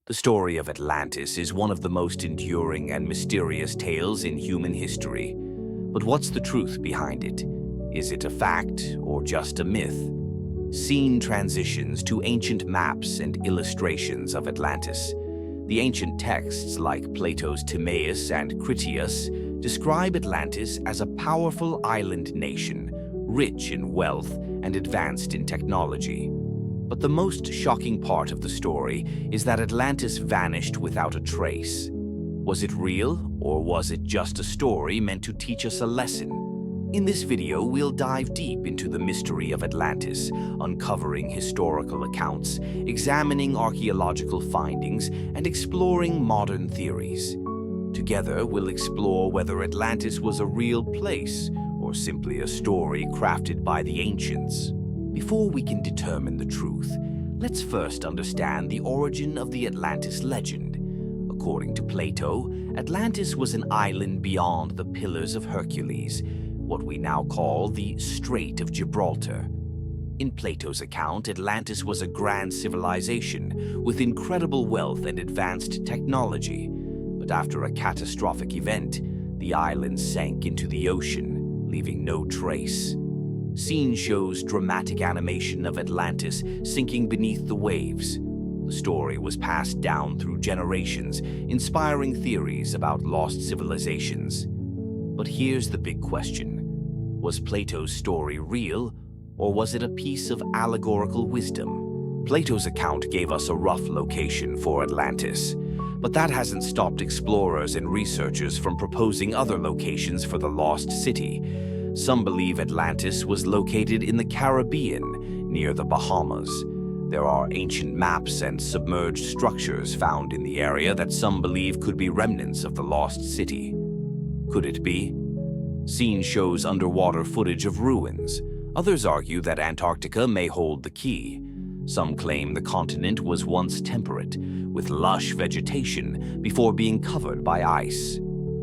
The story of Atlantis is one of the most enduring and mysterious tales in human history. But what's the truth behind it? Is it a fact or just a myth? Scene transitions to ancient maps and illustrations of Atlantis. The ancient texts like Plato's Timaeus and Critias describe Atlantis as a powerful island nation, rich in wealth and advanced in technology. But the most shocking part of the story is that Atlantis vanished without a trace. Was it real, or was it just a story meant to teach us a lesson? In this video, we'll dive deep into the mystery of Atlantis, uncovering historical accounts, examining archaeological findings, and exploring modern theories. Together, we'll explore whether Atlantis was a real place or simply a story crafted by the ancients. Before we can determine the truth, let's first understand the origin of the Atlantis legend. According to Plato, Atlantis was an island beyond the Pillars of Hercules, what we now call the Strait of Gibraltar. In Plato's account, Atlantis was a grand civilization with incredible wealth and advanced technology. But after a catastrophic event, the island sank into the ocean, leaving no trace. Scene shows dramatic animation of Atlantis sinking beneath the waves. The story was passed down through generations, inspiring theories about lost civilizations. But here's the big question. Was Plato's story real, or was it a piece of allegorical wisdom? Plato's account gave us a rough location for Atlantis, but that hasn't stopped explorers and researchers from proposing other locations for the lost city. Some believe Atlantis was located in the Caribbean, near the Bahamas. There are ancient maps and submerged structures found in the area that some believe could be remnants of the lost city. Could it be? Scene shows underwater footage of ruins. Others argue that Antarctica may hold the key. Some claim the continent was once temperate, with lush vegetation, before being covered by ice.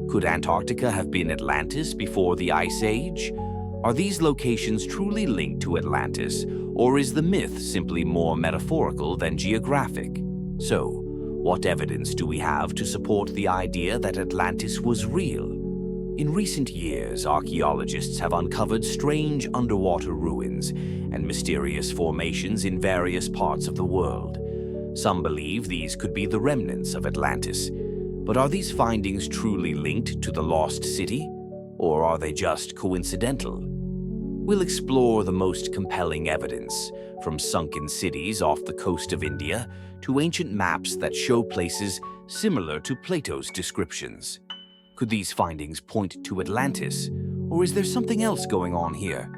Could Antarctica have been Atlantis before the Ice Age? Are these locations truly linked to Atlantis, or is the myth simply more metaphorical than geographic? So, what evidence do we have to support the idea that Atlantis was real? In recent years, archaeologists have uncovered strange underwater ruins and mysterious formations in various parts of the world. Some believe these could be the remnants of Atlantis. But are these findings truly linked to the lost city, or are they just coincidental? We'll explore the most compelling evidence, from sunken cities off the coast of India to ancient maps that show places similar to Plato's descriptions. Could these findings point to Atlantis, or is there something else going on here?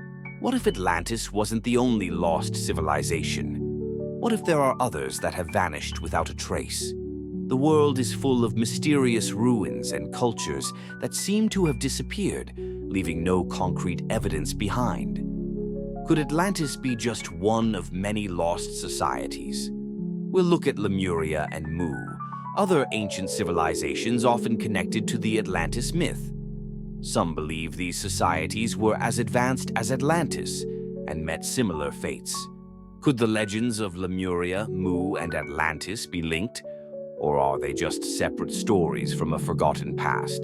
What if Atlantis wasn't the only lost civilization? What if there are others that have vanished without a trace? The world is full of mysterious ruins and cultures that seem to have disappeared, leaving no concrete evidence behind. Could Atlantis be just one of many lost societies? We'll look at Lemuria and Mu, other ancient civilizations often connected to the Atlantis myth. Some believe these societies were as advanced as Atlantis and met similar fates. Could the legends of Lemuria, Mu, and Atlantis be linked? Or are they just separate stories from a forgotten past?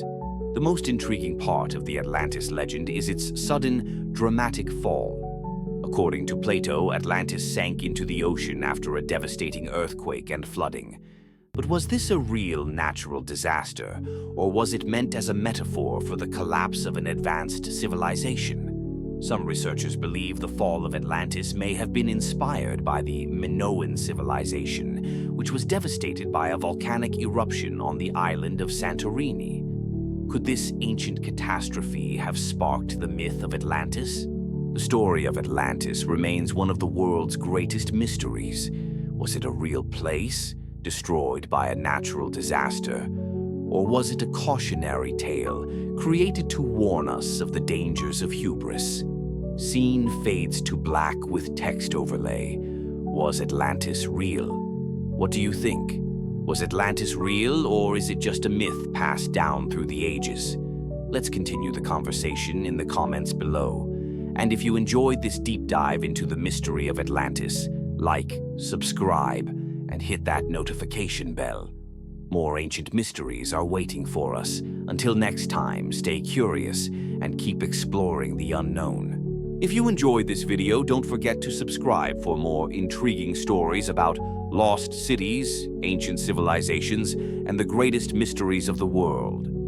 The most intriguing part of the Atlantis legend is its sudden, dramatic fall. According to Plato, Atlantis sank into the ocean after a devastating earthquake and flooding. But was this a real natural disaster, or was it meant as a metaphor for the collapse of an advanced civilization? Some researchers believe the fall of Atlantis may have been inspired by the Minoan civilization, which was devastated by a volcanic eruption on the island of Santorini. Could this ancient catastrophe have sparked the myth of Atlantis? The story of Atlantis remains one of the world's greatest mysteries. Was it a real place, destroyed by a natural disaster? Or was it a cautionary tale created to warn us of the dangers of hubris? Scene fades to black with text overlay. Was Atlantis real? What do you think? Was Atlantis real, or is it just a myth passed down through the ages? Let's continue the conversation in the comments below. And if you enjoyed this deep dive into the mystery of Atlantis, like, subscribe, and hit that notification bell. More ancient mysteries are waiting for us. Until next time, stay curious and keep exploring the unknown. If you enjoyed this video, don't forget to subscribe for more intriguing stories about lost cities, ancient civilizations, and the greatest mysteries of the world.